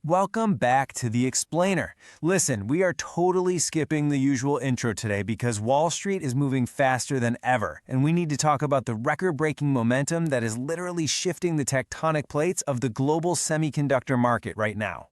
Welcome back to The Explainer. Listen, we are totally skipping the usual intro today because Wall Street is moving faster than ever, and we need to talk about the record-breaking momentum that is literally shifting the tectonic plates of the global semiconductor market right now.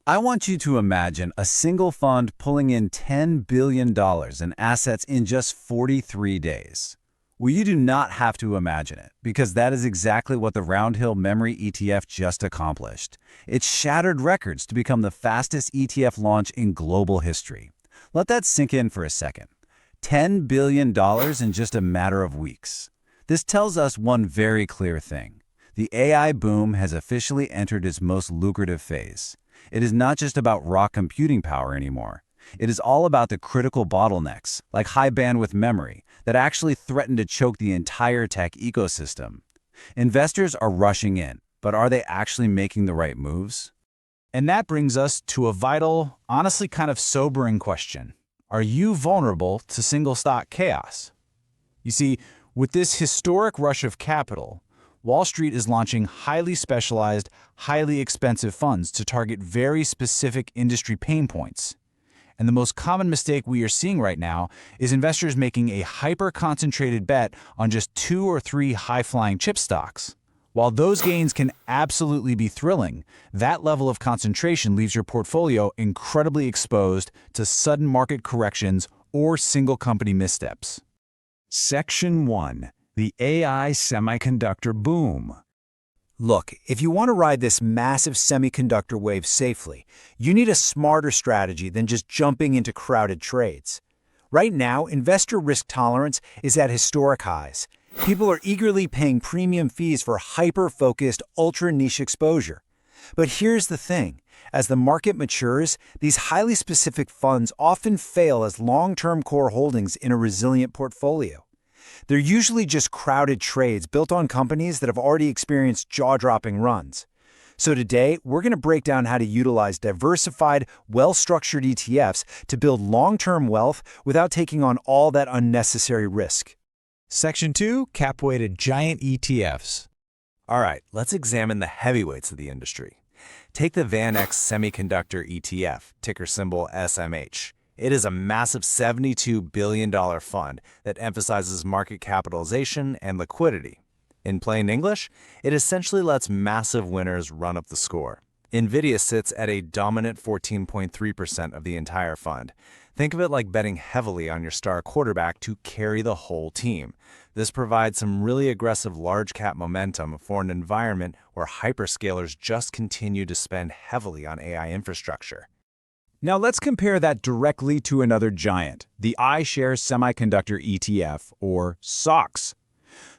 I want you to imagine a single fund pulling in $10 billion in assets in just 43 days. Well, you do not have to imagine it, because that is exactly what the Roundhill Memory ETF just accomplished. It shattered records to become the fastest ETF launch in global history. Let that sink in for a second. $10 billion in just a matter of weeks. This tells us one very clear thing. The AI boom has officially entered its most lucrative phase. It is not just about raw computing power anymore. It is all about the critical bottlenecks, like high bandwidth memory, that actually threaten to choke the entire tech ecosystem. Investors are rushing in, but are they actually making the right moves? And that brings us to a vital, honestly kind of sobering question. Are you vulnerable to single stock chaos? You see, with this historic rush of capital, Wall Street is launching highly specialized, highly expensive funds to target very specific industry pain points. And the most common mistake we are seeing right now is investors making a hyper-concentrated bet on just 2 or 3 high-flying chip stocks. While those gains can absolutely be thrilling, that level of concentration leaves your portfolio incredibly exposed to sudden market corrections or single-company missteps. Section 1. The AI Semiconductor Boom. Look, if you want to ride this massive semiconductor wave safely, you need a smarter strategy than just jumping into crowded trades. Right now, investor risk tolerance is at historic highs. People are eagerly paying premium fees for hyper-focused, ultra-niche exposure. But here's the thing. As the market matures, these highly specific funds often fail as long-term core holdings in a resilient portfolio. They're usually just crowded trades built on companies that have already experienced jaw-dropping runs. So today, we're going to break down how to utilize diversified, well-structured ETFs to build long-term wealth without taking on all that unnecessary risk. Section 2. Cap-weighted giant ETFs. All right, let's examine the heavyweights of the industry. Take the VanEck Semiconductor ETF, ticker symbol SMH. It is a massive $72 billion fund that emphasizes market capitalization and liquidity. In plain English, it essentially lets massive winners run up the score. NVIDIA sits at a dominant 14.3% of the entire fund. Think of it like betting heavily on your star quarterback to carry the whole team. This provides some really aggressive large-cap momentum for an environment where hyperscalers just continue to spend heavily on AI infrastructure. Now let's compare that directly to another giant, the iShares Semiconductor ETF, or SOX.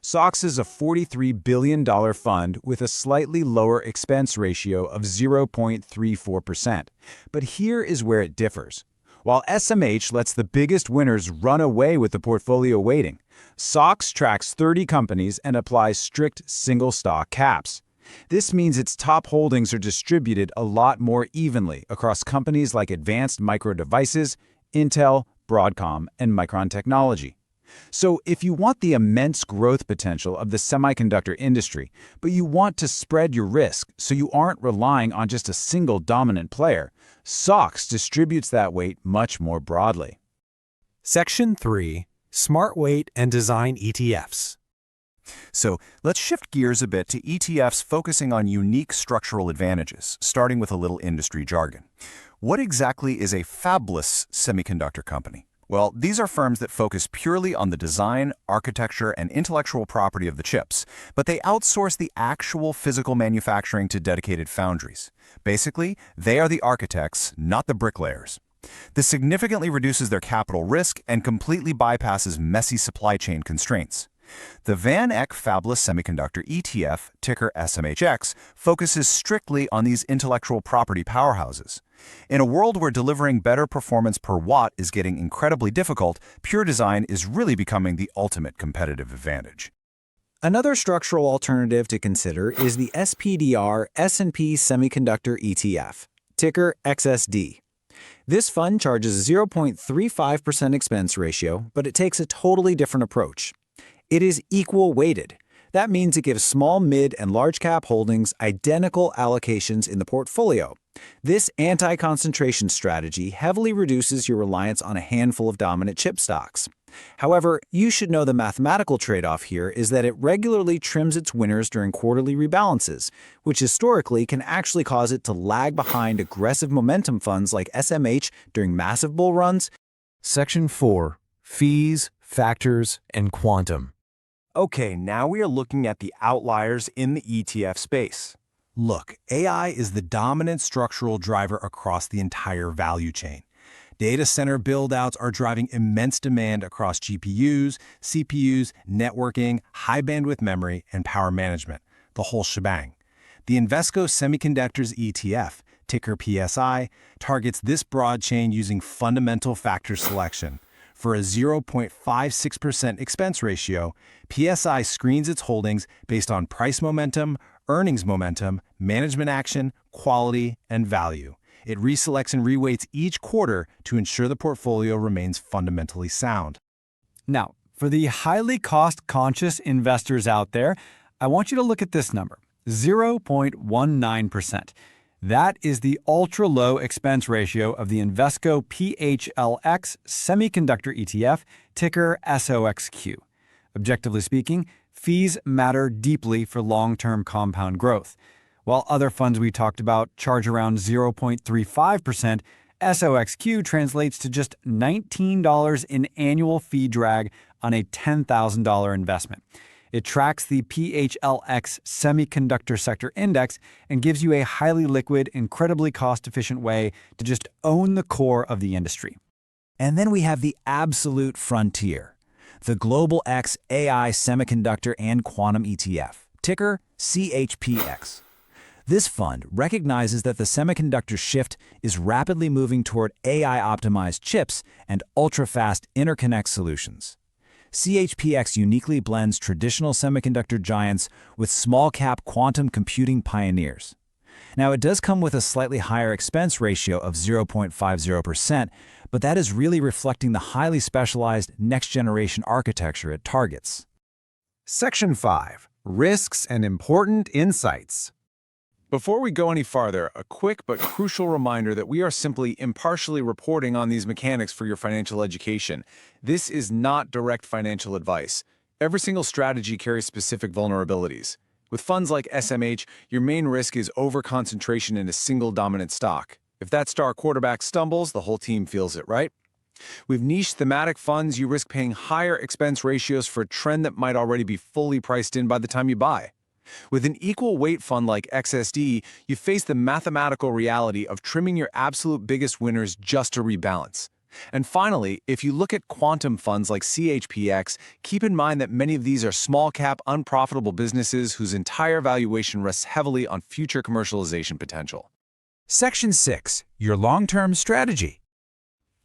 SOX is a $43 billion fund with a slightly lower expense ratio of 0.34%. But here is where it differs. While SMH lets the biggest winners run away with the portfolio weighting, SOX tracks 30 companies and applies strict single-stock caps. This means its top holdings are distributed a lot more evenly across companies like Advanced Micro Devices, Intel, Broadcom, and Micron Technology. So if you want the immense growth potential of the semiconductor industry, but you want to spread your risk so you aren't relying on just a single dominant player, SOX distributes that weight much more broadly. Section 3. Smart Weight and Design ETFs. So let's shift gears a bit to ETFs focusing on unique structural advantages, starting with a little industry jargon. What exactly is a fabless semiconductor company? Well, these are firms that focus purely on the design, architecture, and intellectual property of the chips, but they outsource the actual physical manufacturing to dedicated foundries. Basically, they are the architects, not the bricklayers. This significantly reduces their capital risk and completely bypasses messy supply chain constraints. The VanEck Fabless Semiconductor ETF, ticker SMHX, focuses strictly on these intellectual property powerhouses. In a world where delivering better performance per watt is getting incredibly difficult, pure design is really becoming the ultimate competitive advantage. Another structural alternative to consider is the SPDR S&P Semiconductor ETF, ticker XSD. This fund charges 0.35% expense ratio, but it takes a totally different approach. It is equal weighted. That means it gives small, mid, and large cap holdings identical allocations in the portfolio. This anti-concentration strategy heavily reduces your reliance on a handful of dominant chip stocks. However, you should know the mathematical trade-off here is that it regularly trims its winners during quarterly rebalances, which historically can actually cause it to lag behind aggressive momentum funds like SMH during massive bull runs. Section 4. Fees, Factors, and Quantum. Okay, now we are looking at the outliers in the ETF space. Look, AI is the dominant structural driver across the entire value chain. Data center build-outs are driving immense demand across GPUs, CPUs, networking, high-bandwidth memory, and power management, the whole shebang. The Invesco Semiconductors ETF, ticker PSI, targets this broad chain using fundamental factor selection. For a 0.56% expense ratio, PSI screens its holdings based on price momentum, earnings momentum, management action, quality, and value. It reselects and reweights each quarter to ensure the portfolio remains fundamentally sound. Now, for the highly cost-conscious investors out there, I want you to look at this number, 0.19%. That is the ultra-low expense ratio of the Invesco PHLX Semiconductor ETF, ticker SOXQ. Objectively speaking, fees matter deeply for long-term compound growth. While other funds we talked about charge around 0.35%, SOXQ translates to just $19 in annual fee drag on a $10,000 investment. It tracks the PHLX Semiconductor Sector Index and gives you a highly liquid, incredibly cost-efficient way to just own the core of the industry. And then we have the absolute frontier, the Global X AI Semiconductor and Quantum ETF, ticker CHPX. This fund recognizes that the semiconductor shift is rapidly moving toward AI-optimized chips and ultra-fast interconnect solutions. CHPX uniquely blends traditional semiconductor giants with small-cap quantum computing pioneers. Now, it does come with a slightly higher expense ratio of 0.50%, but that is really reflecting the highly specialized next-generation architecture it targets. Section 5. Risks and Important Insights. Before we go any farther, a quick but crucial reminder that we are simply impartially reporting on these mechanics for your financial education. This is not direct financial advice. Every single strategy carries specific vulnerabilities. With funds like SMH, your main risk is over-concentration in a single dominant stock. If that star quarterback stumbles, the whole team feels it, right? With niche thematic funds, you risk paying higher expense ratios for a trend that might already be fully priced in by the time you buy. With an equal weight fund like XSD, you face the mathematical reality of trimming your absolute biggest winners just to rebalance. And finally, if you look at quantum funds like CHPX, keep in mind that many of these are small-cap, unprofitable businesses whose entire valuation rests heavily on future commercialization potential. Section 6. Your long-term strategy.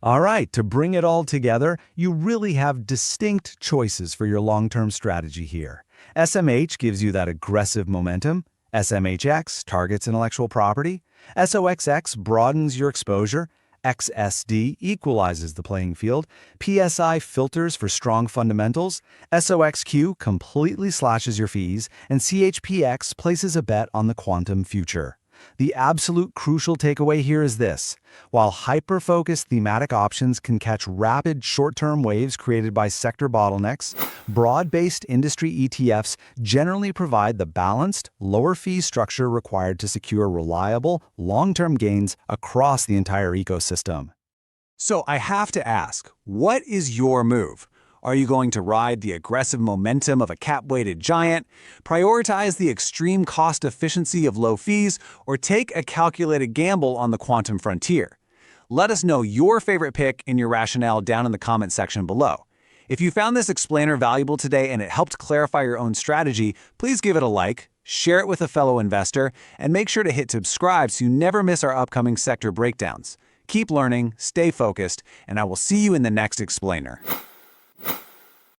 All right, to bring it all together, you really have distinct choices for your long-term strategy here. SMH gives you that aggressive momentum. SMHX targets intellectual property. SOXX broadens your exposure. XSD equalizes the playing field. PSI filters for strong fundamentals. SOXQ completely slashes your fees. And CHPX places a bet on the quantum future. The absolute crucial takeaway here is this. While hyper-focused thematic options can catch rapid short-term waves created by sector bottlenecks, broad-based industry ETFs generally provide the balanced, lower-fee structure required to secure reliable, long-term gains across the entire ecosystem. So I have to ask, what is your move? Are you going to ride the aggressive momentum of a cap-weighted giant, prioritize the extreme cost efficiency of low fees, or take a calculated gamble on the quantum frontier? Let us know your favorite pick and your rationale down in the comment section below. If you found this explainer valuable today and it helped clarify your own strategy, please give it a like, share it with a fellow investor, and make sure to hit subscribe so you never miss our upcoming sector breakdowns. Keep learning, stay focused, and I will see you in the next explainer.